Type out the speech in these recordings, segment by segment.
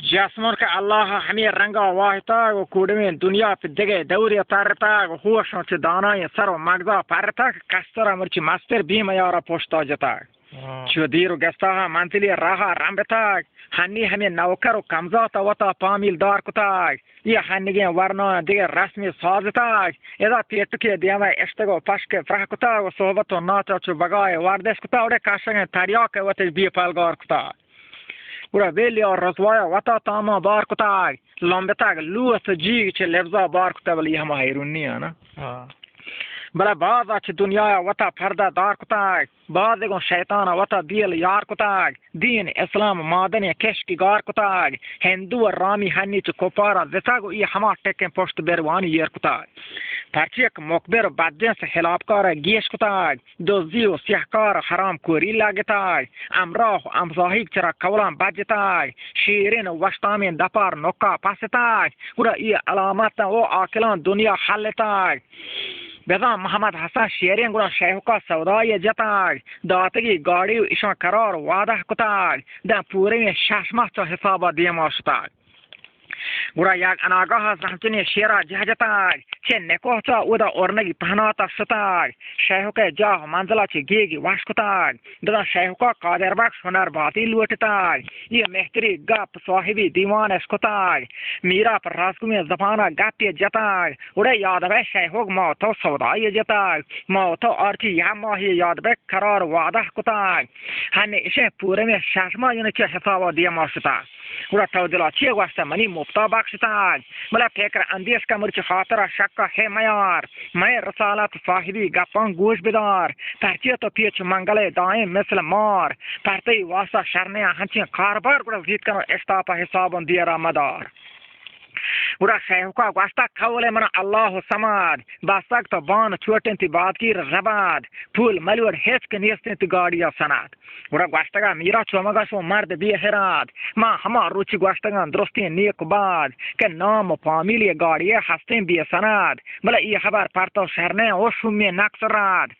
جاسمون كالله حمي رنگا واحتا و کودمین دنیا په دغه دوري تارتا و هوشون چې دانای سر و مغزا پرتا کستر امرچی ماستر بیم یارا پشتا جتا چو دیرو گستا منزلی راه رمبتا هنی همه نوکر و کمزاتا وتا پامیل دار کتا یه هنیگه ورنا دیگه رسمی سازتا اذا پیتو که دیما اشتگو پشک فرح کتا و صحبت و ناتا چو بگای وردش کتا وده کاشنگ تریاک وتش بی پلگار کتا ورا ویلی اور رسوایا وتا تاما بار کتا لامبتا لوس جی چه لفظا بار کتا ولی هم هیرونی انا بلا بعض اچ دنیا وتا پردا دار کتا بعض گون شیطان وتا دیل یار کتا دین اسلام مادن کش کی گار کتا هندو رامی هنی چ کوپارا زتاگو ای هما ٹکن پشت بروانی یر کتا پرچیک مقبر بدجنس خلافکار گیش کتا دوزی و سیحکار حرام کوری لاگتا امراه امزاهیک چرا کولان بجتا شیرین و وشتامین دپار نکا پاستا ورا ای علامات و آکلان دنیا حلتا بذا محمد حسن شیرین گونا شیخوکا سودای جتا داتگی گاڑی و ایشان قرار واضح کتا دا پوره شش ماه تا حسابا دیما شتا گورا یک اناگاه زمچنی شیرا جهجتا چه نکوهتا او دا ارنگی پهناتا شتا شیخوکا جاه منزلا چه گیگی واش کتا دا شیخوکا قادر بخش هنر باتی لوٹتا یہ مهتری گپ صاحبی دیوان اسکتا میرا پر راسکومی زبانا گپی جتا اوڑے یاد بے شیخوک موتو سودای جتا موتو آرچی یہ ماہی یاد بے قرار واضح کتا ہنی اسے پورے میں ششما یعنی چه حسابا دیما شتا ورا تودلا چه واسطه منی مفتا بخشتا ملا فکر اندیش کا مرچ خاطر شک ہے میار میں رسالت صاحبی گپان گوش بدار پرچی تو پیچ منگل دائیں مثل مار پرتی واسطہ شرنے ہنچیں کاربار گڑا ویت کنو استاپا حسابن دیرا مدار ورا شیخوکا واسطہ کھولے من اللہ سماد باسک تو بان چھوٹن تی بات کی رباد پھول ملوڑ ہیچ کے نیستن تی گاڑیا سناد ورا گواشتگا میرا چومگا شو مرد بی حراد ما ہما روچی گواشتگا درستی نیک باد کہ نام و فامیلی گاڑی ہستیں بی سناد بلا ای خبر پرتو شرنے و شمی نقص راد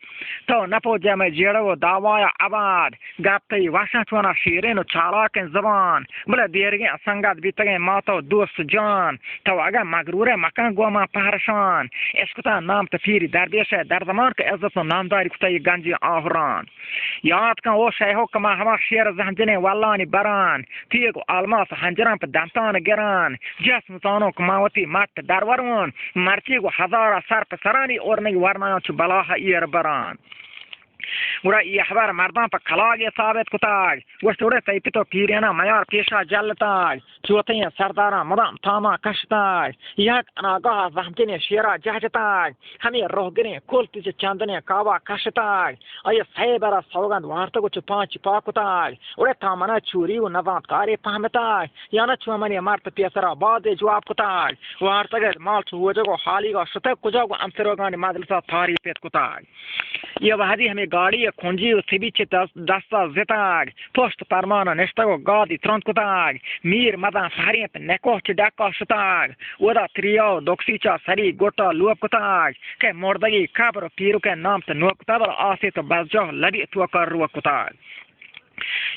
تو نپو جمع جیڑو و دعوایا عباد گپتی واشن چونا شیرین و چالاکن زبان بلا دیرگی سنگت بیتگی ماتو دوست جان تو اگر مغرور مکان گوما پهرشان اسکتا نام تفیری دربیش در زمان که عزت و نامداری کتا گنجی آهران یاد کن او شیخو کما هما شیر زهنجنه والانی بران تیگو الماس هنجران پا دمتان گران جسم زانو کماوتی مات درورون مرچیگو هزار سر پسرانی اورنگی ورنایان چو بلاها ایر بران ورا یہ خبر مردان پر کلاگی ثابت کتاگ وشتوڑے تیپتو پیرینا میار پیشا جلتاگ چوتیں سردارا مدام تاما کشتاگ یک اناگاہ زحمتین شیرا جہجتاگ ہمیں روحگنے کلتی چے چاندنے کعبہ کشتاگ آیا سیبرا سوگند وارتگو چو پانچ پاکتاگ اوڑے تامنا چوری و نظام کاری فهمتاگ یانا چومنی مرد پیسرا بعد جواب کتاگ وارتگل مال چوجگو حالی گا شتک کجاگو امسروگانی مدلسا تاری پیت کتاگ یہ وحدی ہمیں گاڑی کنجی و سبیچ دستا زتاگ پشت پرمانا نشتگو گادی ترند کتاگ میر مدن فهرین پا نکوه چی دکا شتاگ ودا تریاو دوکسی چا سری گوتا لوب کتاگ که مردگی کبر و پیرو که نام تا نوب کتاگ آسی تا بزجاه لبی توکر رو کتاگ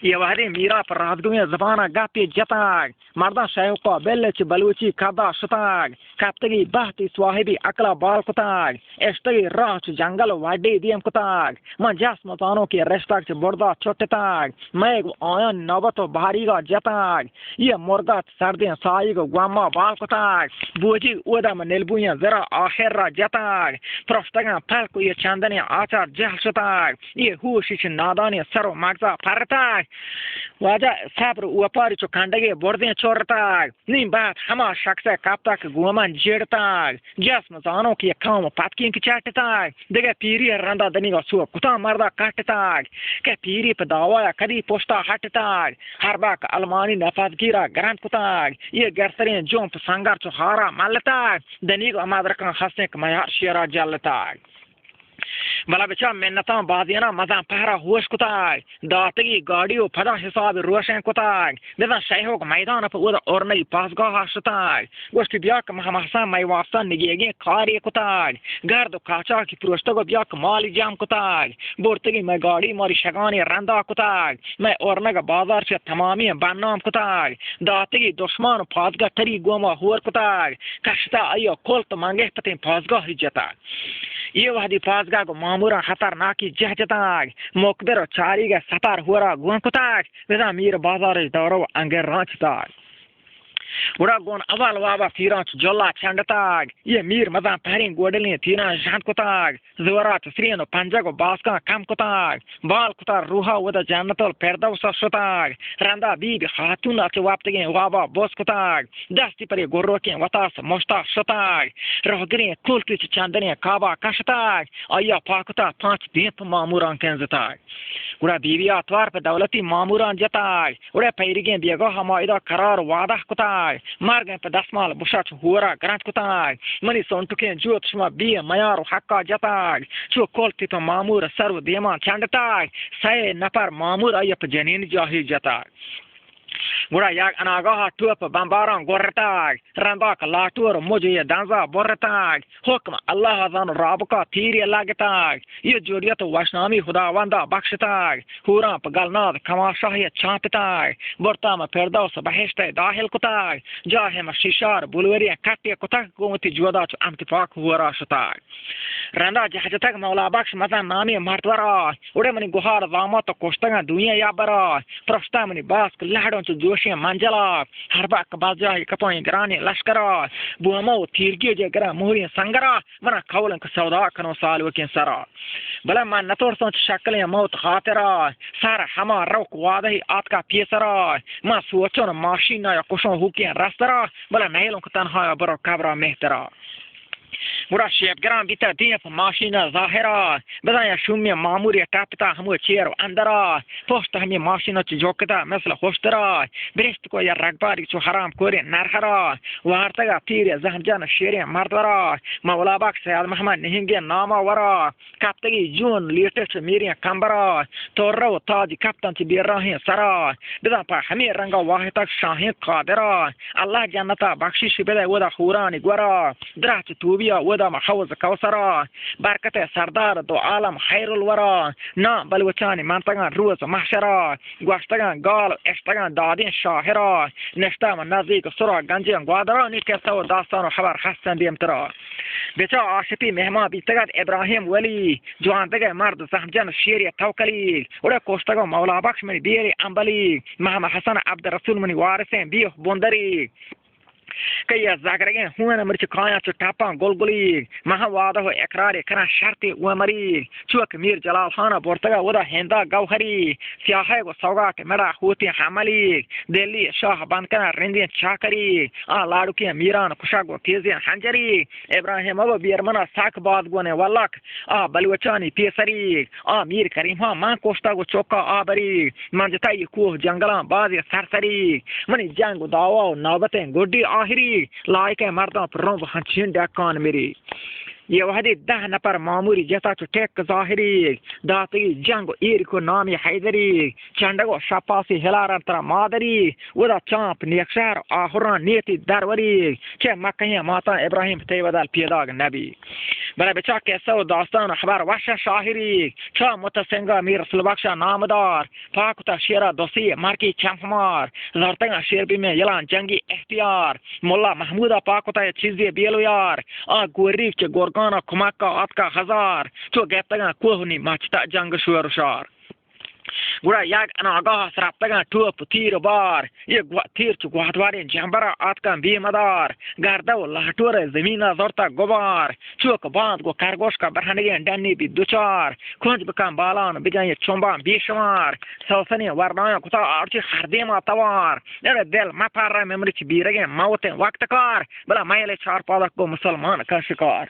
یہ وحدی میرا پر رازگوی زبانا گپی جتاگ مردان شیخوکا بلچ بلوچی کدا شتاگ کپتگی بحتی صاحبی اکلا بال کتاگ اشتگی راہ چ جنگل وڈی دیم کتاگ من جسم تانو کی رشتاگ چ بردا چھوٹتاگ میں آیان نوبت و بھاری گا جتاگ یہ مرگات سردین سائی گو گواما بال کتاگ بوجی اودا من نلبوین ذرا آخر را جتاگ پرشتگان پلکو یہ چندنی آچار جہل شتاگ یہ ہوشی چ نادانی سر و مغزا پرتاگ واجہ صبر و پاری چو کھنڈگی بردیں چورتاگ نیم بات ہما شخص کپتا کہ گومن جیڑتاگ جسم زانو کی کام پتکین کی چاٹتاگ دیگه پیری رندا دنی گا سو کتا مردا کٹتاگ کہ پیری پہ دعوایا کدی پوشتا ہٹتاگ ہر باک المانی نفاذگیرا گرند کتاگ یہ گرسرین جوم سنگر چو ہارا ملتاگ دنی گا مادرکان خسنک میار شیرا جلتاگ बला बेचा मेहनता बाजियाना मजा पहरा होश कुताग दातगी गाड़ियों फदा हिसाब रोशन कुताग बेदा शहरों का मैदान पर उदा और नई पासगाह शुताग गोष्ठी ब्याक महमसा मैवासा निगेगे कार्य कुताग घर दो काचा की पुरुषों को ब्याक माली जाम कुताग बोर्तगी मैं गाड़ी मारी शगानी रंदा कुताग मैं और नगा बाजार से तमामी बनाम कुताग दातगी दुश्मन पासगा तरी गोमा होर कुताग कश्ता आयो कोल तो मांगे पते पासगाह हिजता ये वहदी पासगा को मामूरा खतरनाकी जहजताग मुकदर चारीगा सतार हुरा गुंकुताग वेदा मीर बाजार दौरो अंगर रांचताग उड़ा गोन अवाल वाबा तीरांच जोला चंडताग ये मीर मदा पहरिंग गोडली तीना जान कुताग जोरात श्रीनो पंजागो बासका काम कुताग बाल कुतार रूहा वदा जन्नतल पेरदौसा सुताग रंदा बीबी खातून अच वापतगे वाबा बोस कुताग दस्ती परे गोरो के वतास मोस्ता सुताग रहगरी कुलती चंदने काबा कशताग अया पाकुता पांच दीप मामूरां केंजताग उड़ा बीबी अतवार पे दौलती मामूरां जताग उड़ा पैरिगे बियगो हमाइदा करार वादा कुताग मार्ग पे दसमाल बुशाच हुरा ग्रांट कुताग मनी सोंटुके जोत शमा बी मयार हक्का जताग चो कोलती पे मामूर सर्व देमा चंडताग सय नफर मामूर अयप जनीन जाही जताग बुरा याग अनागाह टूप बंबारां गोरताग रंदाक लाटूर मुझे दांजा बोरताग हुक्म अल्लाह जान राब का तीर लागताग ये जोड़ियत वैष्णवी खुदावंदा बख्शताग हुरा पगलनाद कमाशाह छापताग बोरता में फिरदौस बहिश्त दाखिल कुताग जाहे में शिशार बुलवरी काटे कुताग गोमती जोदा च अंतफाक हुरा शताग रंदा जहजतक मौला बख्श मजा नामी मर्दवरा उड़े मनी गुहार दामत कोष्टगा दुनिया याबरा प्रस्ता मनी बास्क लहडों च जोशी मंजला हरबाक बाजा कपोई ग्रानी लश्करा बुमो तीरगे जगरा मोहरी संगरा मना खौलन का सौदा कनो साल वकिन सरा बला मन नतोर सोच शक्ल मौत खातिरा सारा हमा रोक वादही आत का पीसरा मा सोचो न माशीना या कुशों हुके रास्तरा बला नैलों का तनहा बरो कबरा मेहतरा बुरा शेप ग्राम बीता दिया माशीना जाहिरा बदाया शुम्य मामूरी टापता हमो चेर अंदरा पोस्ट हमें माशीना च जोकता मसल होस्टरा ब्रेस्ट को या रगबारी चो हराम कोरे नरहरा वार्तगा तीर जहमजान शेरे मर्दवरा मौला बाक सयाद मोहम्मद नहिंगे नामा वरा काप्तगी जून लेटेस्ट मेरी कंबरा तोरो ताज कप्तान च बिरहे सरा बदा पा हमें रंगा वाहिता शाहे कादरा अल्लाह जन्नता बख्शिश बेदा वदा हुरानी गोरा द्राच तूबिया वदा महौज कौसरा बरकत सरदार दो आलम खैरुल वरा ना बलवचानी मंतगा रोज महशरा गोश्तगा गाल एश्तगा दादी शाहिरा नश्ता में नजदीक सुरा गंजे ग्वादरा निकसो दास्तान खबर हसन दिमतरा बेचा आशिती मेहमा बीतगत इब्राहिम वली जवान तगे मर्द सहमजन शेरिया तवकली उड़े कोश्तगा मौला बख्श मनी बीरी अंबली महमा हसन अब्द रसूल मनी वारिसें बीह बोंदरी कई जागरगे हुए न मर्च खाया च टापा गोलगुली महावाद हो इकरार करा शर्ती उमरी चुक मीर जलाल खान बोर्तगा वदा हेंदा गौहरी स्याहे को सौगाट मेरा होती हमली दिल्ली शाह बंद करा रिंदी चाकरी आ लाडू के मीरान खुशागो तेजी हंजरी इब्राहिम अब बियरमना साख बाद गोने वलक आ बलवचानी पेसरी आ मीर करीम मां कोस्ता को चौका आबरी मंजताई को जंगला बाज सरसरी मनी जंग दावा नौबतें गुड्डी आखिरी लायक है मर्दा पर हंचिन डकान मेरी ये वहदी 10 नफर मामूरी जता टेक जाहिरी दाती जंग ईर को नाम हैदरी चंडगो शपासी हिलारंतरा मादरी वदा चांप नियक्षर आहुरा नीति दरवरी के मक्के माता इब्राहिम तेवदल पियदाग नबी बला बेचा कैसा दास्तान खबर वशा शाहिरी छा मुतसंगा मीर सुलबख्शा नामदार पाकुता शेरा दोसी मार्की चंपमार जरतंगा शेरबी में यलान जंगी इख्तियार मुल्ला महमूदा पाकुता चीज़े बेलोयार आ गोरी के गोरगाना कुमाका आपका हजार तो गैतगा कोहनी माचता जंग शुरशार गुड़ा याग अनागाह सराप्तगा टूप तीर बार ये तीर चु गुहादवारे जंबरा आतका बीमदार गारदव लाटोर जमीना जोरता गोबार चुक बांध को कारगोश का बरहने डन्नी भी दुचार खोज बकाम बालान बिजाय चोंबा बेशुमार सौसने वरनाया कुता आर्ची हरदेमा तवार अरे दिल मफारा मेमोरी बीरगे मौते वक्तकार बला मायले चार पालक को मुसलमान का शिकार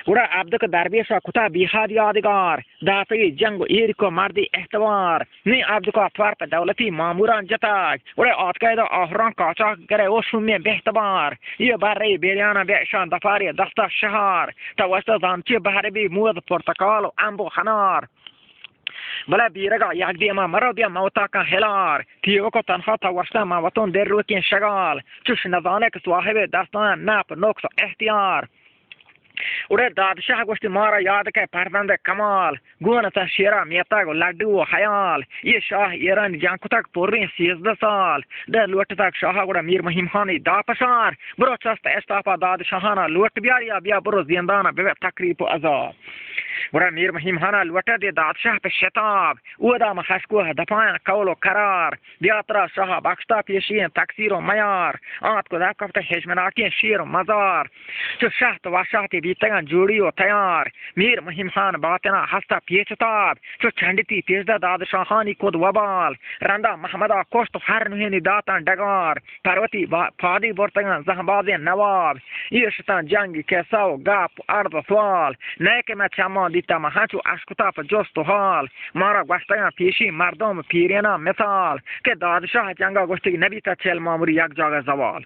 उड़ा अब्दक दरवेशा खुता बिहाद यादगार दातगी जंग ईर को मर्दी एहतवार नी अब्दक अथवार पे दौलती मामूरान जताग उड़े आतकायदा आहरान काचा करे ओ शुम्य बेहतबार ये बारे बेरियाना बेशान दफारी दस्ता शहर तवस्ता जानची बहरबी मूद पुर्तकाल अम्बो हनार बला बीरगा याक दिया मरो दिया मौता का हेलार थियो को तनहा था वस्ता मावतों देर रुकी शगाल चुश नजाने के स्वाहिबे दस्तान नाप नोक्स एहतियार उड़े दादशाह गोष्ठी मारा याद के परदंद कमाल गुण ता शेरा मेता गो लड्डू हयाल ये शाह ईरान जानकुतक पूर्वी 13 साल द लोट तक शाह गुड़ा मीर महिम खानी दापशार बरो चस्त एस्तापा दादशाहाना लोट बियारिया बिया बरो जिंदाना बे तकरीब अजाब उड़ा मीर महिम खाना लोटा दे दादशाह पे शताब उदा महस्को दफाया कौलो करार यात्रा शाह बख्शता पेशी तकसीर मयार आत को दाकफ्ता हेजमनाकी शेर मजार जो शाह तो वाशाह बीतगन जोड़ी और तैयार मीर महिम खान बातना हस्ता पेचताब जो चंडती तेजदा दादशाहानी खुद वबाल रंदा महमदा कोष्ट हर नुहेनी दातन डगार पर्वती फादी बोर्तगन जहबाजे नवाब ये शतान जंग कैसाओ गाप अर्द सवाल नए के मैं चमा दीता महाचू अशकुता पर जोस्तो हाल मारा गश्तगन पेशी मर्दों में पीरेना मिसाल के दादशाह जंगा गोश्ती नबी का चेल मामूरी यक जगह जवाल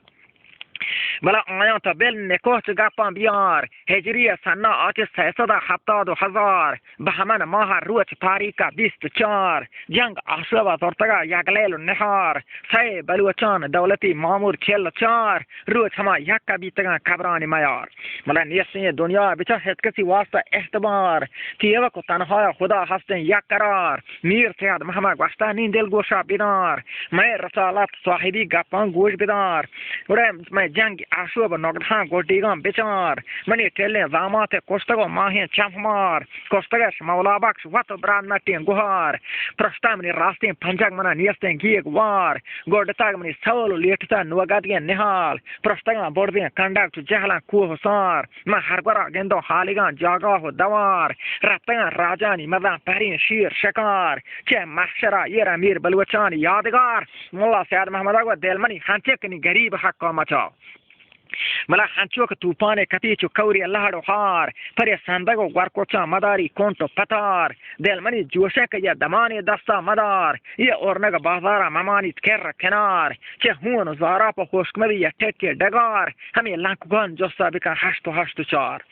बला आया तो बिल निकोच गप्पा बियार हिजरिया सन्ना आके 670,000 बहमन माह रोच तारीखा 24 जंग आशवा तोरतगा यगलेल नहार सै बलुचान दौलती मामूर खेल 4 रोच हमा यक्का बीतगा खबरानी मयार बला नियसे दुनिया बिचा हेतकसी वास्ता एहतबार तीवा को तनहा खुदा हस्ते यकरार मीर सैयद मोहम्मद गस्तानी दिल गोशा बिनार मैं रसालत साहिबी गप्पा गोश बिदार उड़े मैं जंग आशुब नगधा गोटीगम बिचार मनी टेले जामात कोस्तगो माहे चममार कोस्तगा मौला बख्श वत ब्रान नटिन गुहार प्रस्तामनी रास्ते पंजाग मना नियस्ते गीक वार गोडताग मनी सौल लेटता नुगादगे निहाल प्रस्तागा बोर्दे कंडक्ट जहला कुहसार मा हरगरा गेंदो हालिगा जागा हो दवार रत्ता राजानी मदा परी शीर शिकार के महशरा ये अमीर बलवचान यादगार मुल्ला सैयद मोहम्मद अगवा दिलमनी हंचे कनी गरीब हक का मचा मला हंचो के तूफान कती चो कौरी अल्लाह हार पर संदगो वर्कोचा मदारी कोंटो पतार दिलमनी जोशे के या दमानी दस्ता मदार ये और नग बाजारा ममानी कर किनार के हुन जारा पर खुशकमरी या टेके डगार हमें लाखगन जोसा बिका हष्ट चार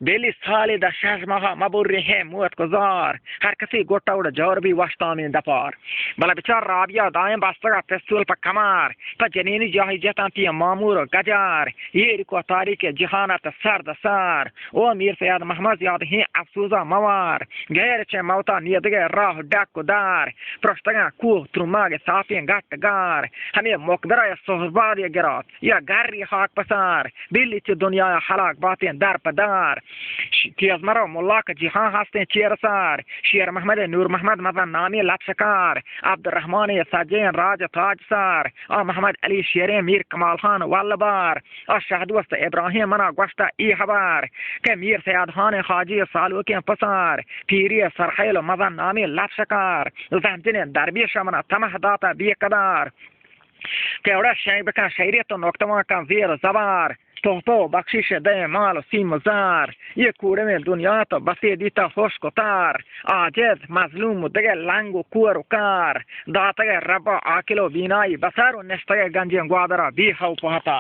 बेली साले दा शाजमहा मबुर्रे है मुअत गुजार हर किसी गोटा उड़ जोर भी वास्ता में दपार बला बिचार राबिया दाएं बास्तगा पेस्तुल पर कमार पर जनीनी जाहि जता पिया मामूर गजार ये को तारीख जहानत सर दसार ओ मीर सैयद मोहम्मद याद है अफसोजा मवार गैर चे मौता नियत गे राह डाक दार प्रस्तगा को त्रुमागे साफे गट गार हमें मुकदरा सोहबाद या गिरात या गारी हाक पसार बिल्ली च दुनिया हलाक बातें दर पदार तेज मरो मुल्ला का जिहां हंसते चेरसार शेर मोहम्मद नूर मोहम्मद मदन नामी लक्षकार अब्दुर्रहमान सजैन राज ताजसार और मोहम्मद अली शेरे मीर कमाल खान वल्लबार और शहदवस्त इब्राहिम मना गोश्ता ई हबार के मीर सैयद खान खाजी सालू के पसार पीरी सरखैल मदन नामी लक्षकार जहदिन दरबीश मना तमह दाता बेकदार केवड़ा शैब का शरीयत नोक्तवा का वीर जबार तो बख्शिश दे माल सीमजार ये कूड़े में दुनिया तो बसे दीता होश को तार आजिज मजलूम दगे लांगो कुर कार दातगे रब्बा आकिलो बीनाई बसारो नेस्तगे गंजे ग्वादरा भी हाउ पहता